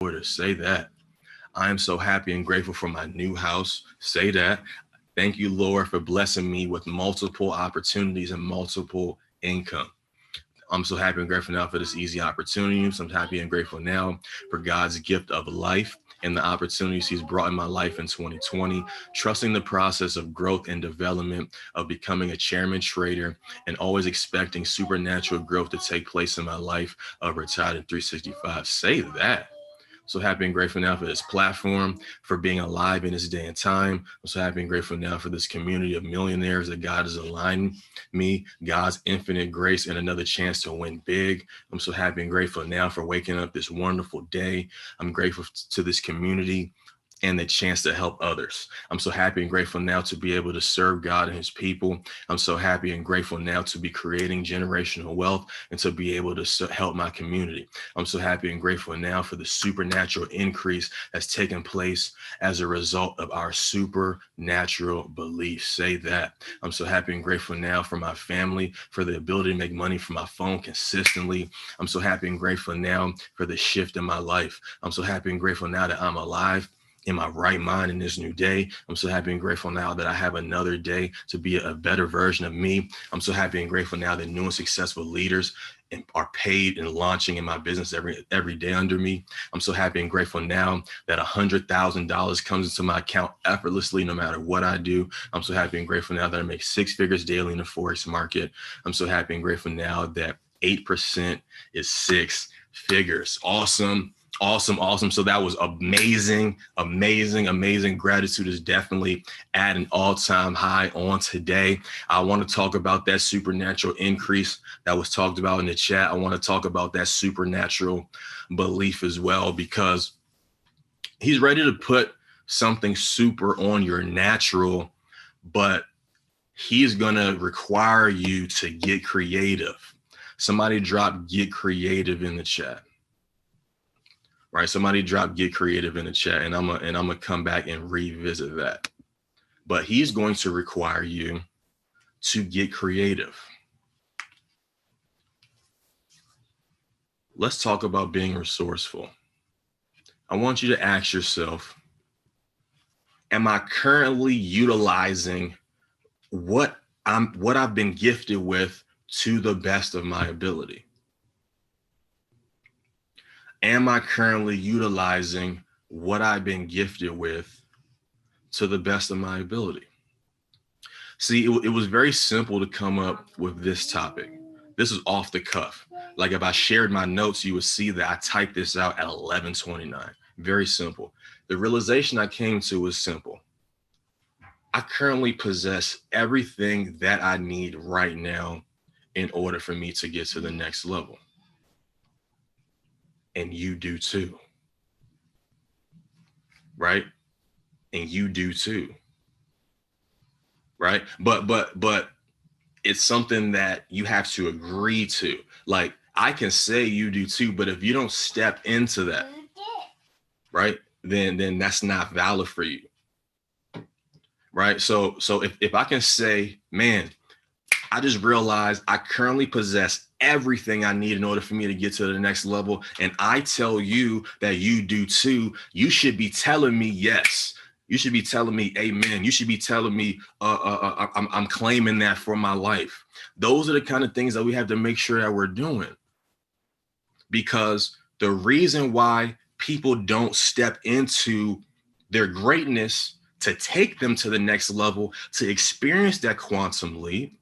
order. Say that. I am so happy and grateful for my new house. Say that. Thank you, Lord, for blessing me with multiple opportunities and multiple income. I'm so happy and grateful now for this easy opportunity. So I'm happy and grateful now for God's gift of life and the opportunities He's brought in my life in 2020, trusting the process of growth and development, of becoming a chairman trader, and always expecting supernatural growth to take place in my life of Retired at 365. Say that. So happy and grateful now for this platform, for being alive in this day and time. I'm so happy and grateful now for this community of millionaires that God is aligning me, God's infinite grace, and another chance to win big. I'm so happy and grateful now for waking up this wonderful day. I'm grateful to this community and the chance to help others. I'm so happy and grateful now to be able to serve God and His people. I'm so happy and grateful now to be creating generational wealth and to be able to help my community. I'm so happy and grateful now for the supernatural increase that's taken place as a result of our supernatural beliefs. Say that. I'm so happy and grateful now for my family, for the ability to make money from my phone consistently. I'm so happy and grateful now for the shift in my life. I'm so happy and grateful now that I'm alive in my right mind in this new day. I'm so happy and grateful now that I have another day to be a better version of me. I'm so happy and grateful now that new and successful leaders are paid and launching in my business every day under me. I'm so happy and grateful now that $100,000 comes into my account effortlessly no matter what I do. I'm so happy and grateful now that I make 6 figures daily in the Forex market. I'm so happy and grateful now that 8% is 6 figures. Awesome. Awesome. So that was amazing. Gratitude is definitely at an all-time high on today. I want to talk about that supernatural increase that was talked about in the chat. I want to talk about that supernatural belief as well, because He's ready to put something super on your natural, but He's going to require you to get creative. Somebody drop "get creative" in the chat. Right, somebody drop "get creative" in the chat, and I'm gonna come back and revisit that. But He's going to require you to get creative. Let's talk about being resourceful. I want you to ask yourself, am I currently utilizing what I've been gifted with to the best of my ability? Am I currently utilizing what I've been gifted with to the best of my ability? See, it was very simple to come up with this topic. This is off the cuff. Like if I shared my notes, you would see that I typed this out at 11:29. Very simple. The realization I came to was simple. I currently possess everything that I need right now in order for me to get to the next level. And you do too. Right? And you do too. Right? But it's something that you have to agree to. Like, I can say you do too, but if you don't step into that, right, then that's not valid for you. Right? So if I can say, man, I just realized I currently possess everything I need in order for me to get to the next level, and I tell you that you do too, you should be telling me yes. You should be telling me amen. You should be telling me I'm claiming that for my life. Those are the kind of things that we have to make sure that we're doing. Because the reason why people don't step into their greatness to take them to the next level, to experience that quantum leap,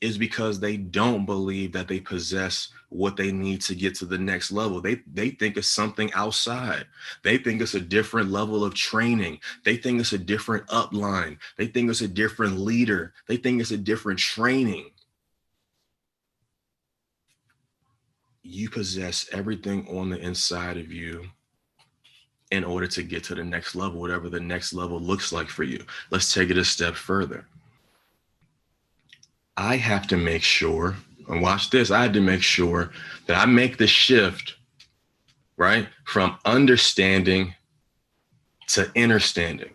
is because they don't believe that they possess what they need to get to the next level. They think it's something outside. They think it's a different level of training. They think it's a different upline. They think it's a different leader. They think it's a different training. You possess everything on the inside of you in order to get to the next level, whatever the next level looks like for you. Let's take it a step further. I have to make sure, and watch this, I had to make sure that I make the shift, right, from understanding to understanding.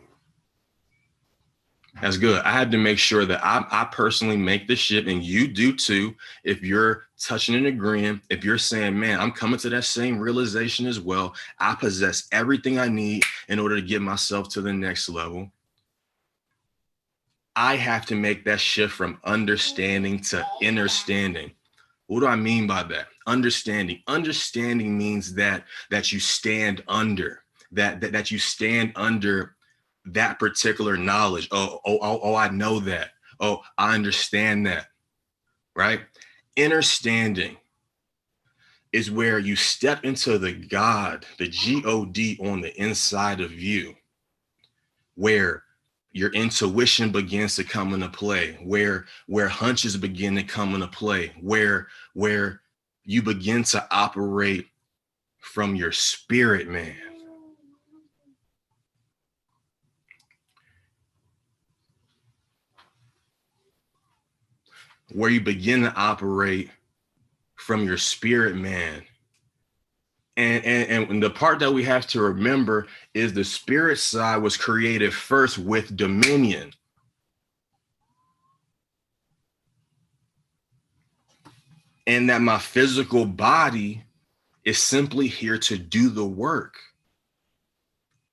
That's good. I had to make sure that I personally make the shift, and you do too. If you're touching and agreeing, if you're saying, man, I'm coming to that same realization as well. I possess everything I need in order to get myself to the next level. I have to make that shift from understanding to understanding. What do I mean by that? Understanding. Understanding means that you stand under, that you stand under that particular knowledge. Oh, I know that. Oh, I understand that. Right? Understanding is where you step into the God, the God on the inside of you, where your intuition begins to come into play, where hunches begin to come into play, where you begin to operate from your spirit, man. Where you begin to operate from your spirit, man. And the part that we have to remember is the spirit side was created first with dominion. And that my physical body is simply here to do the work.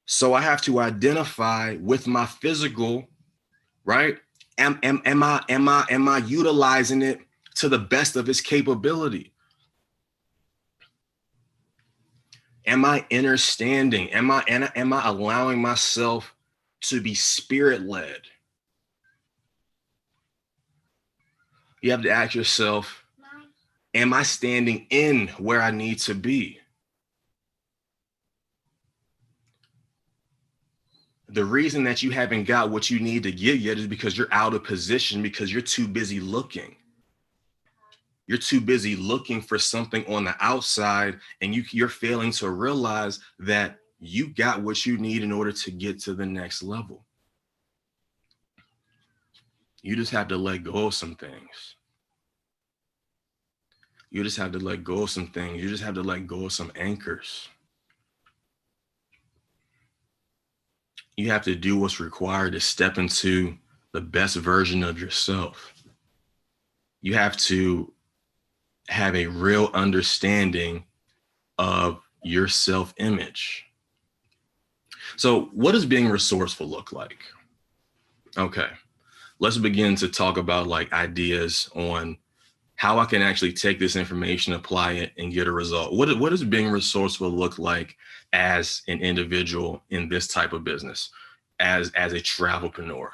So I have to identify with my physical, right? Am I utilizing it to the best of its capability? Am I understanding? Am I allowing myself to be spirit led? You have to ask yourself, am I standing in where I need to be? The reason that you haven't got what you need to get yet is because you're out of position, because you're too busy looking. You're too busy looking for something on the outside, and you're failing to realize that you got what you need in order to get to the next level. You just have to let go of some things. You just have to let go of some things. You just have to let go of some anchors. You have to do what's required to step into the best version of yourself. You have to have a real understanding of your self-image. So what does being resourceful look like? Okay, let's begin to talk about like ideas on how I can actually take this information, apply it, and get a result. What does being resourceful look like as an individual in this type of business, as a travelpreneur?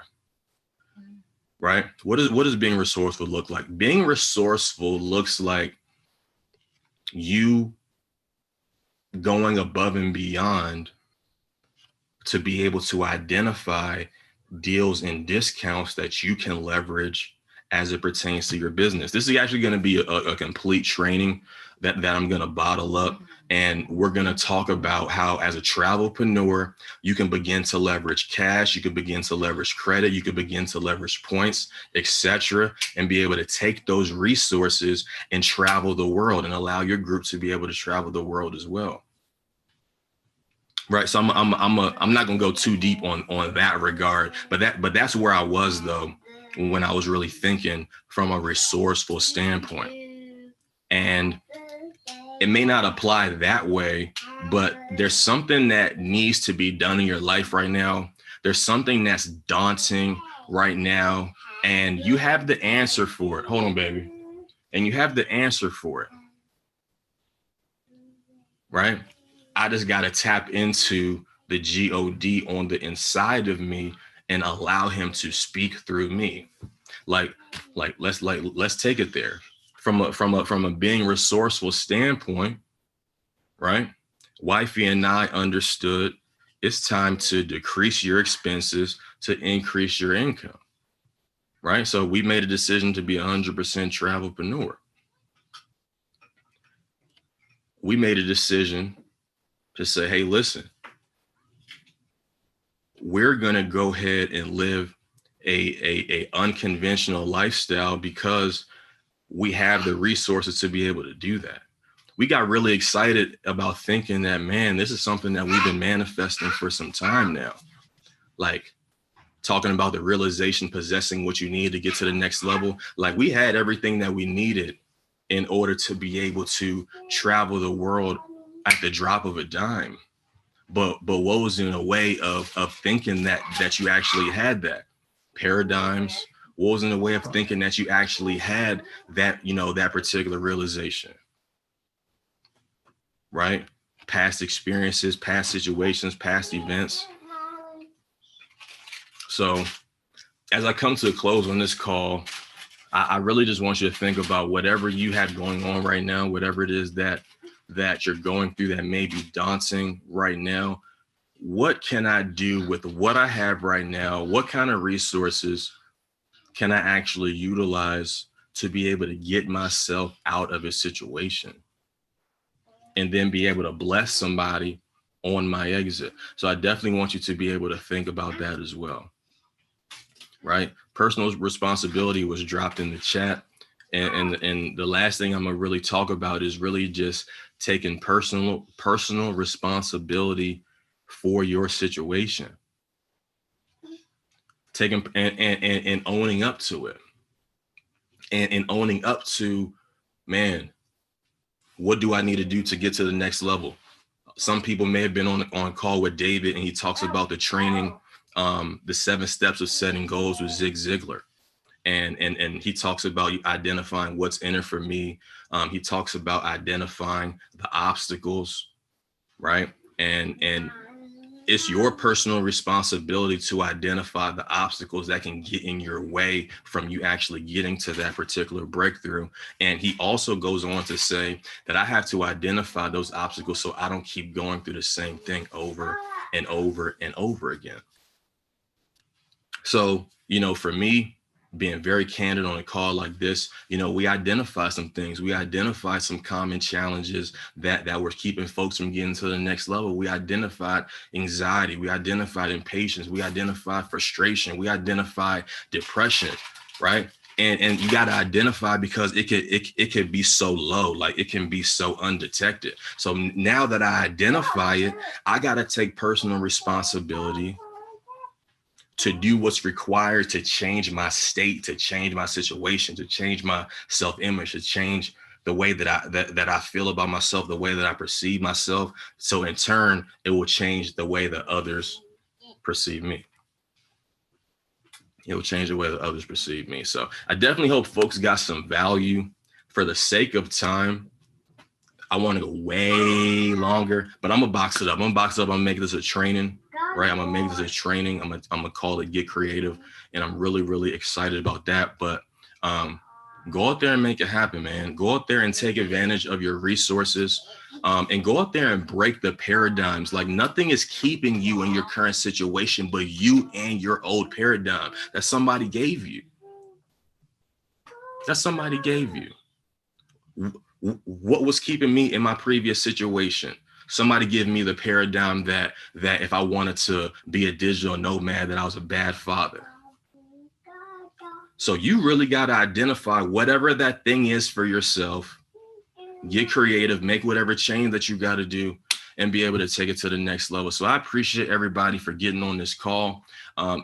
Right? What does being resourceful look like? Being resourceful looks like you going above and beyond to be able to identify deals and discounts that you can leverage as it pertains to your business. This is actually going to be a complete training that I'm going to bottle up. And we're going to talk about how, as a travelpreneur, you can begin to leverage cash, you can begin to leverage credit, you can begin to leverage points, etc., and be able to take those resources and travel the world and allow your group to be able to travel the world as well. Right. So I'm not going to go too deep on that regard, but that's where I was, though, when I was really thinking from a resourceful standpoint. And it may not apply that way, but there's something that needs to be done in your life right now. There's something that's daunting right now, and you have the answer for it. Hold on, baby. And you have the answer for it. Right? I just got to tap into the God on the inside of me and allow him to speak through me. Let's take it there from a being resourceful standpoint, right? Wifey and I understood it's time to decrease your expenses to increase your income, right? So we made a decision to be 100% travelpreneur. We made a decision to say, hey, listen, we're going to go ahead and live a unconventional lifestyle because we have the resources to be able to do that. We got really excited about thinking that, man, this is something that we've been manifesting for some time now. Like, talking about the realization, possessing what you need to get to the next level. Like, we had everything that we needed in order to be able to travel the world at the drop of a dime. But what was in a way of thinking that you actually had that? Paradigms. What was in a way of thinking that you actually had that, that particular realization? Right? Past experiences, past situations, past events. So as I come to a close on this call, I really just want you to think about whatever you have going on right now, whatever it is that you're going through that may be daunting right now. What can I do with what I have right now? What kind of resources can I actually utilize to be able to get myself out of a situation and then be able to bless somebody on my exit? So I definitely want you to be able to think about that as well. Right? Personal responsibility was dropped in the chat. And the last thing I'm gonna really talk about is really just taking personal responsibility for your situation. Taking and owning up to it. And owning up to, man, what do I need to do to get to the next level? Some people may have been on call with David, and he talks about the training, the 7 steps of setting goals with Zig Ziglar. And he talks about identifying what's in it for me. He talks about identifying the obstacles, right? And it's your personal responsibility to identify the obstacles that can get in your way from you actually getting to that particular breakthrough. And he also goes on to say that I have to identify those obstacles so I don't keep going through the same thing over and over and over again. So, for me, being very candid on a call like this, we identify some things. We identify some common challenges that were keeping folks from getting to the next level. We identified anxiety. We identified impatience. We identified frustration. We identified depression, right? And you got to identify, because it could be so low, like it can be so undetected. So now that I identify it, I got to take personal responsibility to do what's required to change my state, to change my situation, to change my self-image, to change the way that I feel about myself, the way that I perceive myself. So in turn, it will change the way that others perceive me. It will change the way that others perceive me. So I definitely hope folks got some value. For the sake of time, I want to go way longer, but I'm gonna box it up. I'm gonna make this a training. Right, I'm gonna make this a training. I'm gonna call it Get Creative, and I'm really, really excited about that. But go out there and make it happen, man. Go out there and take advantage of your resources, and go out there and break the paradigms. Like, nothing is keeping you in your current situation but you and your old paradigm that somebody gave you. What was keeping me in my previous situation? Somebody give me the paradigm that if I wanted to be a digital nomad, that I was a bad father. So you really got to identify whatever that thing is for yourself, get creative, make whatever change that you got to do, and be able to take it to the next level. So I appreciate everybody for getting on this call.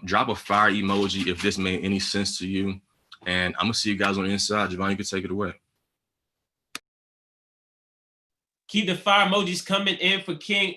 Drop a fire emoji if this made any sense to you. And I'm going to see you guys on the inside. Javon, you can take it away. Keep the fire emojis coming in for King